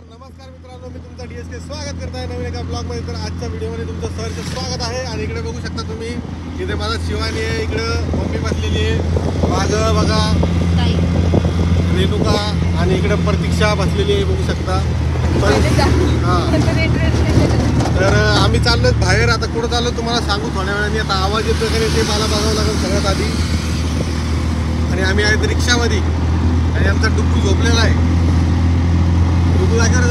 नमस्कार मित्रांनो, मी तुमचा DSK स्वागत करत आहे नवीन एका ब्लॉग मध्ये. तर आजच्या व्हिडिओमध्ये तुमचं सहर्ष स्वागत आहे. आणि इकडे बघू शकता तुम्ही, इथे माझा शिवानी आहे, इकडं मम्मी बसलेली आहे, मागं बघा रेणुका, आणि इकडे प्रतीक्षा बसलेली आहे बघू शकता. तर आम्ही चाललो बाहेर. आता कुठं चाललो तुम्हाला सांगू थोड्या वेळाने. आता आवाज येतो का ते मला बघावं लागेल सगळ्यात आधी. आणि आम्ही आहेत रिक्षामध्ये आणि आमचा डुक्कू झोपलेला आहे. डुक्कू काय करत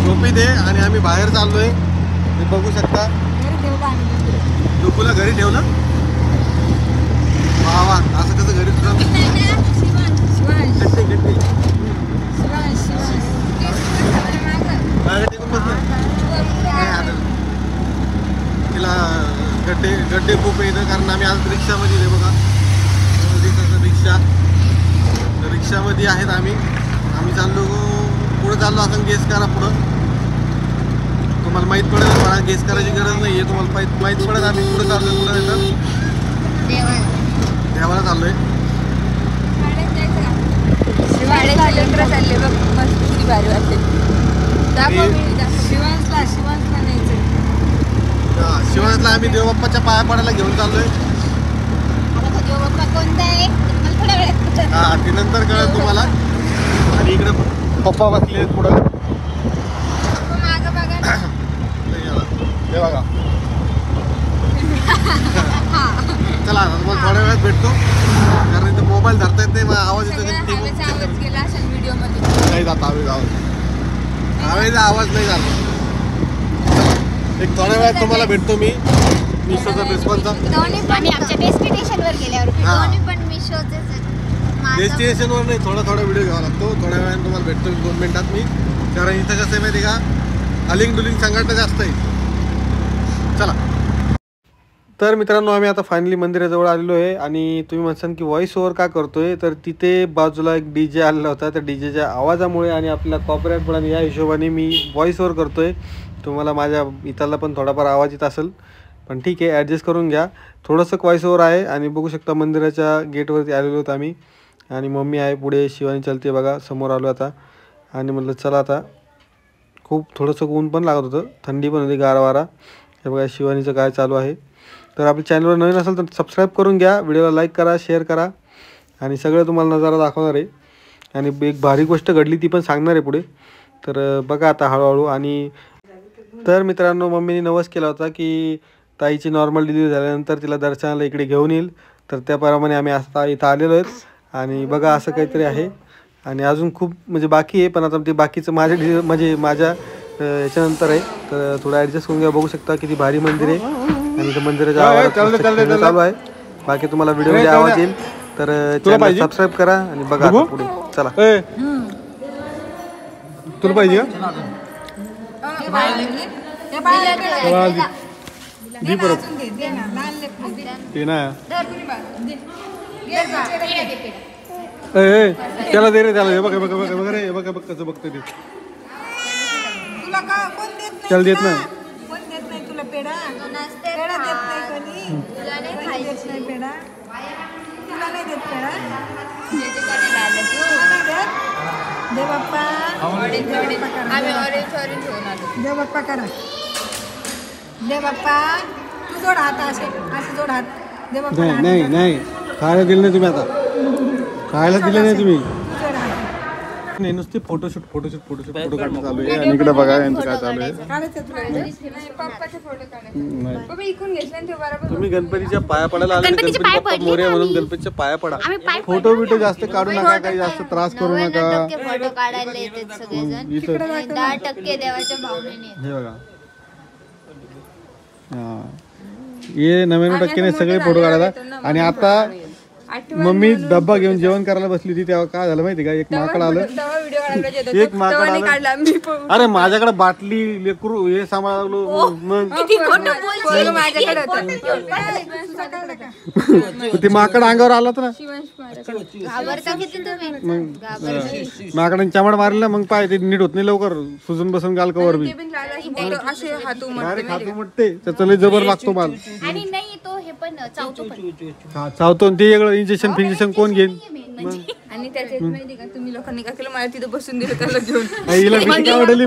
झोपी दे आणि आम्ही बाहेर चाललोय. ते बघू शकता. डुक्कूला घरी ठेवलं. वा वा, असं कसं घरी तुला तिला गड्डे खूप येतं कारण आम्ही आज रिक्षामध्ये आहे बघा. रिक्षामध्ये आहेत आम्ही चाललो. पुढे चाललो असं गेस करा. पुढं तुम्हाला माहीत पडेल. मला गेस करायची गरज नाही आहे, तुम्हाला माहीत पडेल आम्ही पुढे चाललो. पुढे येतात देवाला चाललोय. शिवानीला आम्ही देवबाप्पाच्या पाया पडायला घेऊन चाललोय. हा, ते नंतर कळेल तुम्हाला. आणि इकडे पप्पा बसले आहेत पुढं. बघा चला तुम्हाला थोड्या वेळात भेटतो कारण इथं मोबाईल धरता येत नाही. आवाज येतो नाही जात. आवाज नाही जात. एक थोड्या वेळात तुम्हाला भेटतो मी मिशोचा रिस्पॉन्सचा. डेस्टिनेशनवर नाही, थोडा व्हिडिओ घ्यावा लागतो. थोड्या वेळाने तुम्हाला भेटतो 2 मिनिटात मी. कारण इथं कसं आहे माहिती का, हलिंग डुलिंग संघटना जास्त आहे. चला. तर मित्रांनो, आम्ही आता फायनली मंदिराजवळ आलेलो आहे. आणि तुम्ही म्हणसान की व्हॉइस ओव्हर का करतोय, तर तिथे बाजूला एक DJ आलेला होता. त्या DJच्या आवाजामुळे आणि आपल्याला कॉपीराइट पडा या हिशोबाने मी व्हॉइस ओव्हर करतोय. तुम्हाला माझ्या इथला पण थोडाफार आवाज येत असेल, पण ठीक आहे, ॲडजस्ट करून घ्या. थोडंसं व्हॉइस ओव्हर आहे. आणि बघू शकता मंदिराच्या गेटवरती आलेलो होतो आम्ही. आणि मम्मी आहे पुढे, शिवानी चलते बघा. समोर आलो आता. आणि म्हटलं चला आता. खूप थोडंसं ऊन पण लागत होतं, थंडी पण होती, गारा वारा. हे बघा शिवानीचं काय चालू आहे. तर आपल्या चॅनलवर नवीन असेल तर सबस्क्राईब करून घ्या, व्हिडिओला लाईक करा, शेअर करा. आणि सगळं तुम्हाला नजारा दाखवणार आहे. आणि एक भारी गोष्ट घडली ती पण सांगणार आहे पुढे. तर बघा आता हळूहळू. आणि तर मित्रांनो, मम्मीने नवस केला होता की ताईची नॉर्मल डिलिव्हरी झाल्यानंतर तिला दर्शनाला इकडे घेऊन येईल. तर त्याप्रमाणे आम्ही आता इथं आलेलो आहेत. आणि बघा असं काहीतरी आहे. आणि अजून खूप म्हणजे बाकी आहे, पण आता ते बाकीचं माझ्या याच्यानंतर आहे. तर थोडं ॲडजस्ट करून घ्या. बघू शकता किती भारी मंदिर आहे. आणि इथं मंदिराचा आवाज चालू आहे. बाकी तुम्हाला व्हिडिओमध्ये आवाज येईल. तर चॅनल सबस्क्राईब करा आणि बघा पुढे. चला. तुला पाहिजे का त्याला दे रे, त्याला हे बघा रे, बघा कसं बघतं ते. त्याला देत नाही. तुला पेढा देवबाप्पा करा. देवबाप्पा तू जोड हात, असे जोड हात. देवबाप्पा नाही खायला दिलं नाही तुम्ही. आता खायला दिलं नाही तुम्ही. नाही, नुसते फोटोशूट फोटो काढणं चालू आहे. आणि इकडे बघा यांचं काय चालू आहे. तुम्ही गणपतीच्या पाया पडायला आले, गणपती बाप्पा मोरया म्हणून गणपतीच्या पाया पडा. फोटो बिटो जास्त काढू नका, काही जास्त त्रास करू नका. हे बघा, हे 99% नाही, सगळे फोटो काढायला. आणि आता मम्मी डब्बा घेऊन जेवण करायला बसली होती तेव्हा काय झालं माहिती का, एक माकड आलं. अरे माझ्याकडे बाटली लेकरू हे सांभाळलो. मग ते माकड अंगावर आला ना, माकडाने चमड मारला. मग पाय ते नीट होत नाही लवकर, सुजून बसून गाल कवर बी डायरेक्ट हातू मुटते. त्याचा लय जबर लागतो माल. चावतो ते इंजेक्शन फिंजेक्शन कोण घेईन. आणि त्याच्यात माहिती का तुम्ही लोकांनी काय केलं, मला तिथं बसून दिलं त्याला घेऊन. हिला भीती आवडली,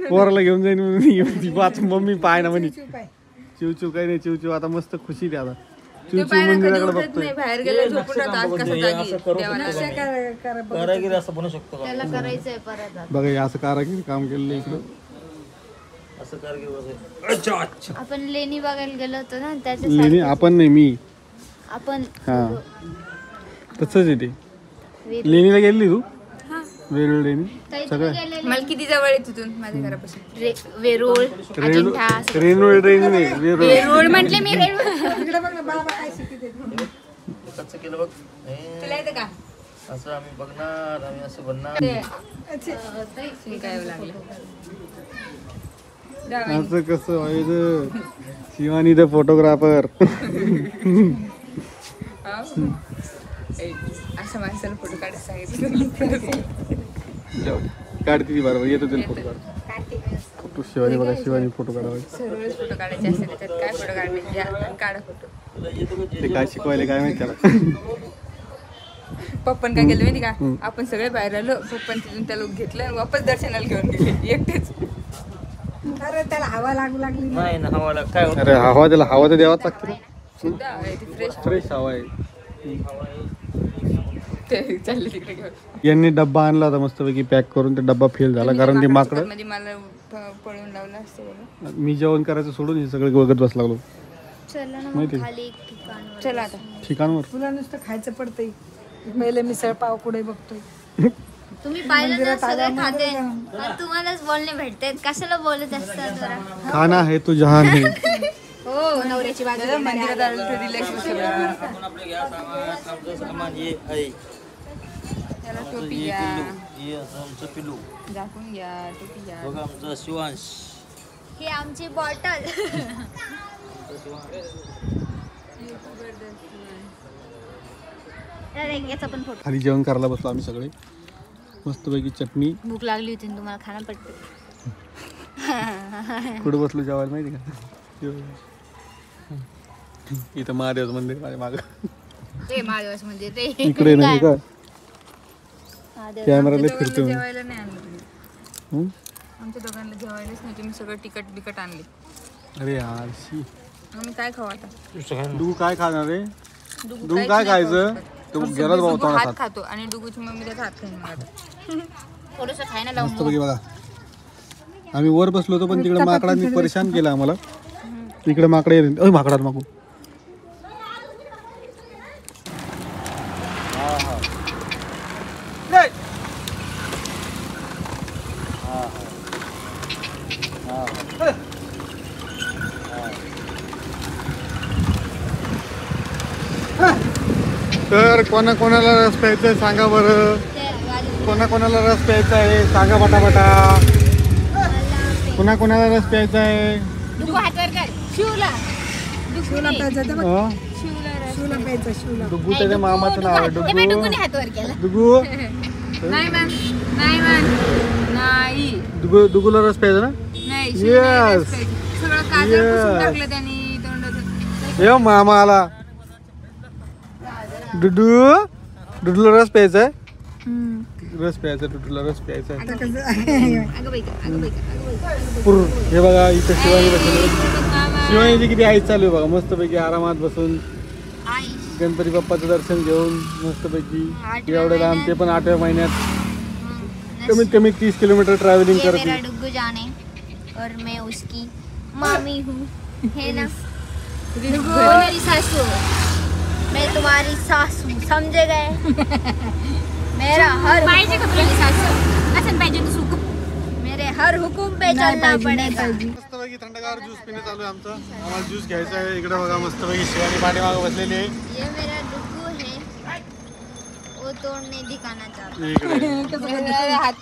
पोराला घेऊन जाईन म्हणून वाच मम्मी पाय ना म्हणे. चिवचिव काही नाही, चिवचिव आता मस्त खुशी द्या. आता चिवचिव मंदिराकडे बघतोय. बाहेर गेलं झोपून राहतो, आज कसा जागी कारागिरी असं बनवू शकतो का? त्याला करायचंय परत आता. बघा हे असं कारागिरी काम केलेलं इकडं. असं कारागिरी बसायचं. अच्छा अच्छा. आपण लेणी बघायला गेलो होतो ना लेणी त्याच्या आपण नाही, मी आपण हा तसंच आहे ते. लेणीला गेली तू? वेरूळ लेणी सगळं. मला किती जवळ आहे तिथून माझ्या घरापासून? वेरूळ अजिंठा रेणूळ ट्रेन नाही, वेरूळ. वेरूळ म्हटले मी रेणूळ. कसं केलं बघ. तुला येतं का? असं आम्ही बघणार, आम्ही असं बनणार. शिकायला लागलं. असं कसं व्हायचं? Shivani the photographer. असं माणसाला फोटो काढायला सांगितलं. काढते ती बरोबर, येतो तिला फोटो काढ. फोटो शिवानी बघा, शिवानी फोटो काढावा. सर्वच फोटो काढायचे असते, त्याच्यात काय फोटो काढले या काढा फोटो. ते काय शिकवायला काय माहिती त्याला. पप्पन काय केलं माहिती का, आपण सगळे बाहेर आलो, पप्पन तिथून त्याला घेतलं आणि वापस दर्शनाला घेऊन गेले एकटेच. अरे त्याला हवा लागू लागली. नाही ना, हवाला काय होतं? अरे हवा त्याला, हवा तर द्यावाच लागते. शुद्ध हवा आहे ती, फ्रेश फ्रेश हवा आहे. ते चालले तिकडे घेऊन. यांनी डब्बा आणला होता मस्तपैकी पॅक करून. ते डब्बा फेल झाला कारण ते माकडं. मध्ये मला पळून लावलं असतं बघा. मी जेवण करायचं सोडून हे सगळे बघत बस लागलो. चला ना माहिती मग खाली एक ठिकाण. चला आता. ठिकाणवर तुला नुसतं खायचं पडतंय. पहिले मिसळ पाव कुठे बघतोय. तुम्ही पाहिलं ना सगळे खाते, पण तुम्हालाच बोलणे भेटते. कशाला बोलत असतात जरा. खाना है तो जहान है. हो नवऱ्याची बाजू. मंदिरात आलं तर रिलॅक्स सगळं. आपण आपलं घ्या सामान, आमचं सामान हे आहे. त्याला टोपी हे घ्या, पिल्लू, हे असं आमचं पिल्लू. झाकून घ्या, टोपी घ्या. बघा आमचा शिवांश. ही आमची बॉटल. याचा पण फोटो. खाली जेवण करायला बसलो आम्ही सगळे. मस्तपैकी चटणी. भूक लागली होती ना तुम्हाला, खाणं पडतं. कुठं बसलो जेवायला माहिती का? इथं महादेवचं मंदिर माझ्या मागं. ते महादेवाचं मंदिर ते. इकडे नाही का? महादेव. कॅमेराला फिरतो. जेवायला नाही आणलं तुम्ही. आमच्या दोघांना जेवायलाच नाही, तुम्ही सगळं तिकट बिकट आणले. अरे यार शी. आम्ही काय खाऊ आता? डुगू काय खाणार रे? डुगू काय खायचं? तो गेलाच भाऊ डुगू हात तोंडात. खातो आणि डुगूची मम्मी त्याचा हात खाईन आता. थोडंसं खाय ना लावून. मस्तपैकी बघा. आम्ही वर बसलो होतो पण तिकडे माकडांनी परेशान केलं आम्हाला. इकडे माकडे येते. माकडात मागू. तर कोणाला रस प्यायचा आहे सांगा बरं. कोणाला रस प्यायचा आहे सांगा पटापटा. कोणाला रस प्यायचा आहे? डुगू हात वर कर. शिवला. शिवला प्यायचं ते बघ. हं? शिवला प्यायचं शिवला. डुगू त्याच्या मामाचं नाव आहे. डुगू डुगूने हात वर केला. डुगू नाही मॅम, नाही मॅम, नाही डुगूला रस प्यायचा ना? नाही. Yes. सगळं काजळ पुसून टाकलं त्यांनी तोंडाचं. ये मामा आला. डुडूला रस प्यायचा आहे? रस प्यायचा, डुडूला रस प्यायचा आहे. अगं बाई का, अगं बाई का, अगं बाई का. पुर हे बघा इथं शिवानी बसली. शिवानीची किती आईच चालू आहे बघा. मस्तपैकी आरामात बसून गणपती बाप्पाचं दर्शन घेऊन मस्तपैकी एवढं लांब, ते पण 8व्या महिन्यात कमीत कमी 30 किलोमीटर ट्रॅव्हलिंग ये करते. मेरा डुग्गू जाने और मैं उसकी मामी हूँ, है ना? डुग्गू मेरी सासू, मैं तुम्हारी सास हूँ, समझे गए? मेरा हर पाहिजे का तुला सासू? असं पाहिजे तू सुकू. मेरे हर हुकुम पे चलना पड़ेगा. मस्तपैकी थंडगार ज्यूस पिणे चालू आहे आमचं. आम्हाला ज्यूस घ्यायचा आहे. इकडे बघा मस्तपैकी शिवानी पाठीमागं बसलेली आहे. ये मेरा डुग्गू है, वो तोड़ने दिखाना चाहता. इकडे हात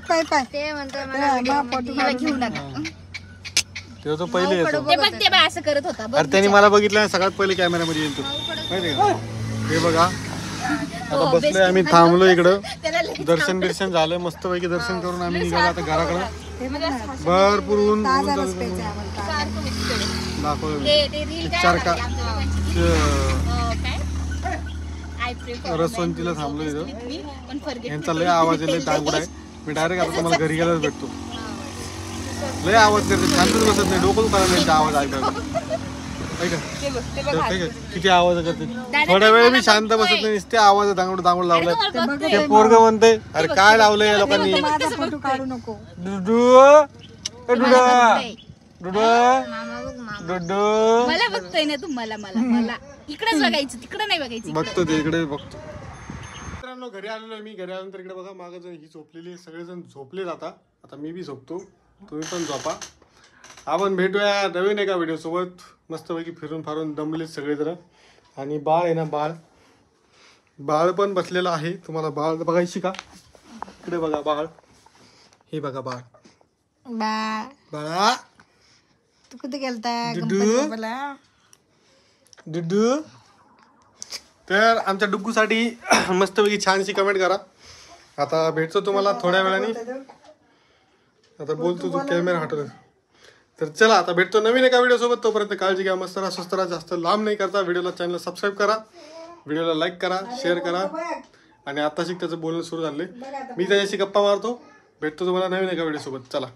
पाय पाय. ते म्हणतोय मला घेऊ नका. तेव्हा तो पहिले येतो. ते बघ ते बाय असं करत होता. अरे त्यांनी मला बघितलं आणि सगळ्यात पहिले कॅमेरामध्ये येतो माहिती का? हे बघा आता बसलोय आम्ही, थांबलो इकडं. दर्शन बिर्शन झालं मस्तपैकी. दर्शन करून आम्ही निघालो आता घराकडं. भरपूर ऊन दाखवलं. ते रील काय चार का आय रसवंतीला थांबलो इथं. यांचा लय आवाज आहे, लय दांगुड आहे. मी डायरेक्ट आता तुम्हाला घरी गेल्यावर भेटतो. लय आवाज करते, शांतच बसत नाही. डोकं दुखायला त्यांचा आवाज ऐकायला. किती आवाज करते. थोड्या वेळ मी शांत बसत नाही, नुसते आवाज दांगड दांगड लावलाय. ते पोरग म्हणते अरे काय लावलंय या लोकांनी. माझा फोटो काढू नको. डुडू डुडू डुडू डुडू मला बघतोय ना तुम्हाला. मला इकडेच बघायचं, तिकडे नाही बघायचं. बघतो ते इकडे बघतो. मित्रांनो घरी आलेलो आहे मी. घरी आल्यानंतर इकडे बघा मागं जण ही झोपलेली, सगळेजण झोपले जाता. आता मी बी झोपतो, तुम्ही पण झोपा. आपण भेटूया नवीन एका व्हिडिओ सोबत. मस्तपैकी फिरून फारून दमले सगळेजण. आणि बाळ आहे ना, बाळ पण बसलेलं आहे. तुम्हाला बाळ बघायची का? इकडे बघा बाळ. हे बघा बाळ. बाळा तू कुठे गेलता? डुडू डुडू. तर आमच्या डुग्गूसाठी मस्तपैकी छानशी कमेंट करा. आता भेटतो तुम्हाला थोड्या वेळाने. आता बोलतो तू कॅमेरा हटव. तर चला आता भेटतो नवीन एका व्हिडिओ सोबत. तोपर्यंत काळजी घ्या, मस्त राहा, स्वस्त राहा. जास्त लांब नाही करता. व्हिडिओला चॅनलला सबस्क्राईब करा, व्हिडिओला लाईक करा, शेअर करा. आणि आताशी त्याचं बोलणं सुरू झाले. मी त्याच्याशी गप्पा मारतो. भेटतो तुम्हाला नवीन एका व्हिडिओ सोबत. चला.